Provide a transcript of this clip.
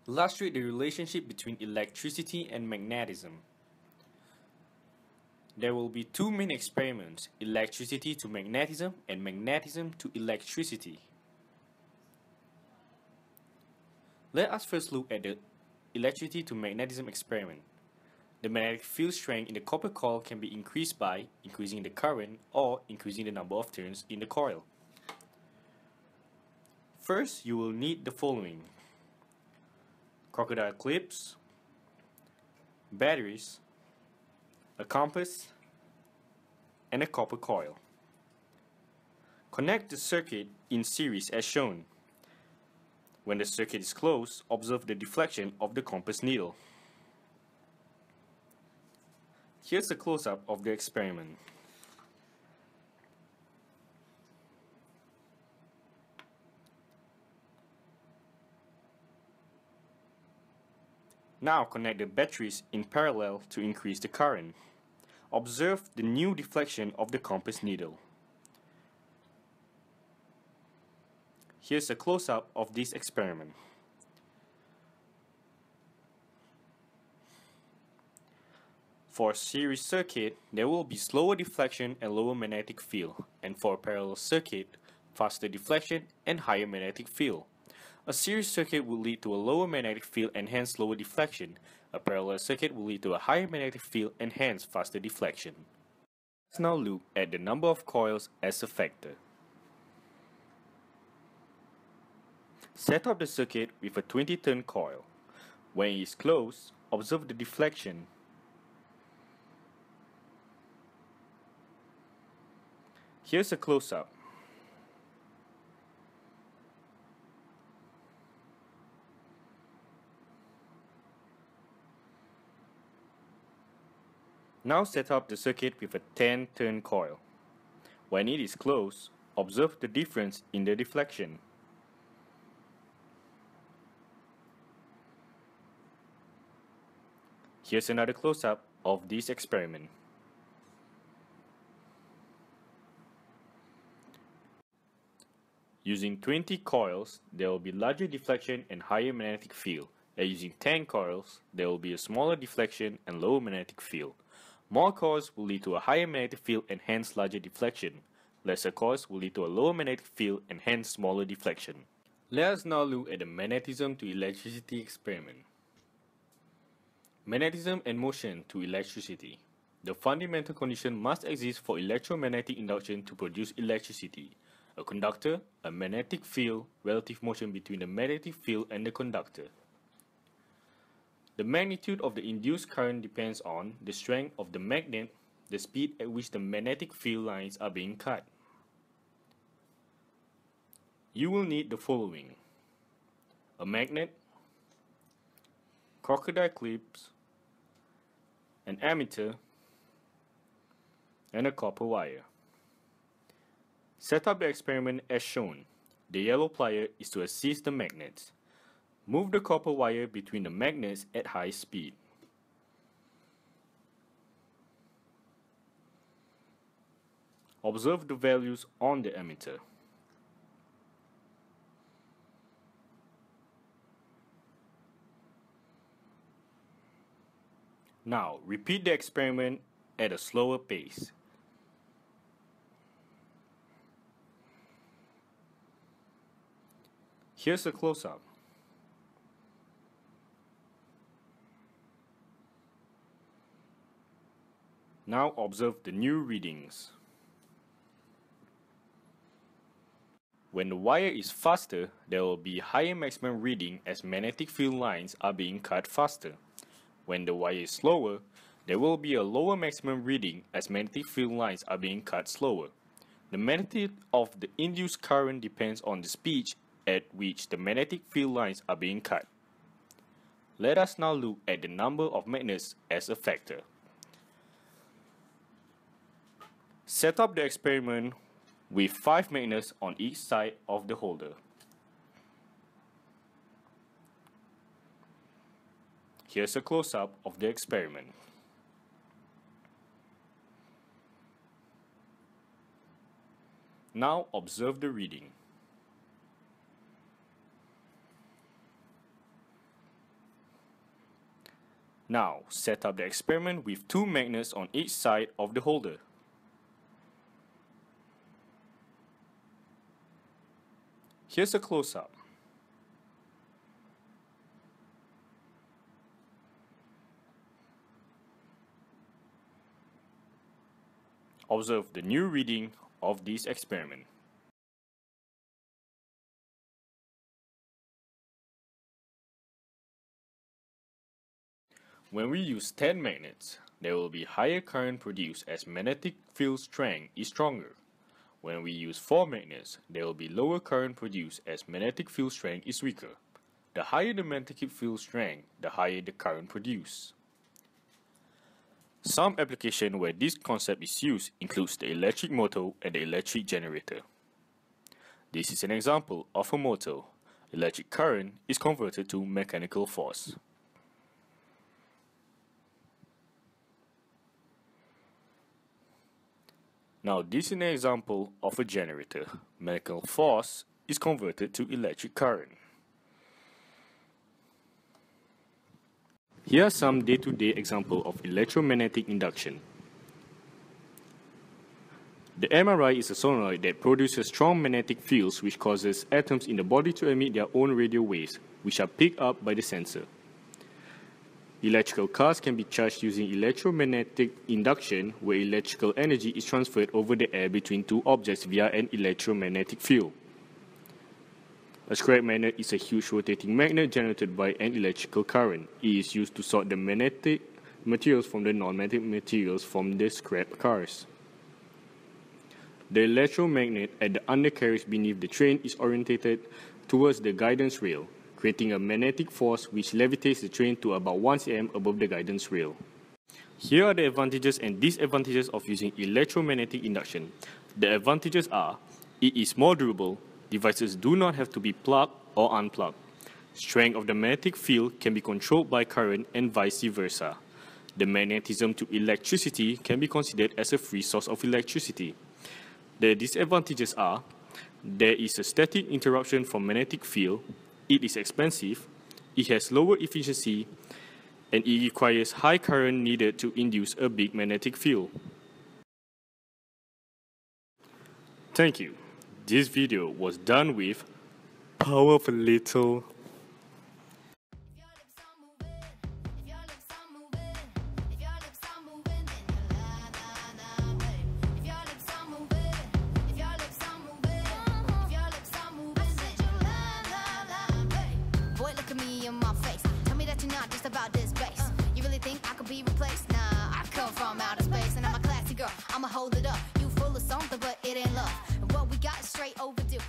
Illustrate the relationship between electricity and magnetism. There will be two main experiments, electricity to magnetism and magnetism to electricity. Let us first look at the electricity to magnetism experiment. The magnetic field strength in the copper coil can be increased by increasing the current or increasing the number of turns in the coil. First, you will need the following: crocodile clips, batteries, a compass, and a copper coil. Connect the circuit in series as shown. When the circuit is closed, observe the deflection of the compass needle. Here's a close-up of the experiment. Now connect the batteries in parallel to increase the current. Observe the new deflection of the compass needle. Here's a close-up of this experiment. For a series circuit, there will be slower deflection and lower magnetic field, and for a parallel circuit, faster deflection and higher magnetic field. A series circuit will lead to a lower magnetic field and hence lower deflection. A parallel circuit will lead to a higher magnetic field and hence faster deflection. Let's now look at the number of coils as a factor. Set up the circuit with a 20-turn coil. When it is closed, observe the deflection. Here's a close-up. Now set up the circuit with a 10-turn coil. When it is closed, observe the difference in the deflection. Here's another close-up of this experiment. Using 20 coils, there will be larger deflection and higher magnetic field. And using 10 coils, there will be a smaller deflection and lower magnetic field. More coils will lead to a higher magnetic field and hence larger deflection. Lesser coils will lead to a lower magnetic field and hence smaller deflection. Let us now look at the magnetism to electricity experiment. Magnetism and motion to electricity. The fundamental condition must exist for electromagnetic induction to produce electricity. A conductor, a magnetic field, relative motion between the magnetic field and the conductor. The magnitude of the induced current depends on the strength of the magnet, the speed at which the magnetic field lines are being cut. You will need the following: a magnet, crocodile clips, an ammeter, and a copper wire. Set up the experiment as shown. The yellow plier is to assist the magnets. Move the copper wire between the magnets at high speed. Observe the values on the ammeter. Now, repeat the experiment at a slower pace. Here's a close-up. Now observe the new readings. When the wire is faster, there will be higher maximum reading as magnetic field lines are being cut faster. When the wire is slower, there will be a lower maximum reading as magnetic field lines are being cut slower. The magnitude of the induced current depends on the speed at which the magnetic field lines are being cut. Let us now look at the number of magnets as a factor. Set up the experiment with 5 magnets on each side of the holder. Here's a close-up of the experiment. Now observe the reading. Now, set up the experiment with 2 magnets on each side of the holder. Here's a close-up. Observe the new reading of this experiment. When we use 10 magnets, there will be higher current produced as magnetic field strength is stronger. When we use 4 magnets, there will be lower current produced as magnetic field strength is weaker. The higher the magnetic field strength, the higher the current produced. Some application where this concept is used includes the electric motor and the electric generator. This is an example of a motor. Electric current is converted to mechanical force. Now this is an example of a generator. Mechanical force is converted to electric current. Here are some day-to-day examples of electromagnetic induction. The MRI is a solenoid that produces strong magnetic fields which causes atoms in the body to emit their own radio waves, which are picked up by the sensor. Electrical cars can be charged using electromagnetic induction, where electrical energy is transferred over the air between two objects via an electromagnetic field. A scrap magnet is a huge rotating magnet generated by an electrical current. It is used to sort the magnetic materials from the non-magnetic materials from the scrap cars. The electromagnet at the undercarriage beneath the train is orientated towards the guidance rail, creating a magnetic force which levitates the train to about 1 cm above the guidance rail. Here are the advantages and disadvantages of using electromagnetic induction. The advantages are: it is more durable, devices do not have to be plugged or unplugged. Strength of the magnetic field can be controlled by current and vice versa. The magnetism to electricity can be considered as a free source of electricity. The disadvantages are: there is a static interruption from magnetic field, it is expensive, it has lower efficiency, and it requires high current needed to induce a big magnetic field. Thank you. This video was done with power of a little. Boy, look at me in my face. Tell me that you're not just about this bass. You really think I could be replaced? Nah, I come from outer space, and I'm a classy girl. I'ma hold it up. You full of something, but it ain't love. And what we got is straight overdue.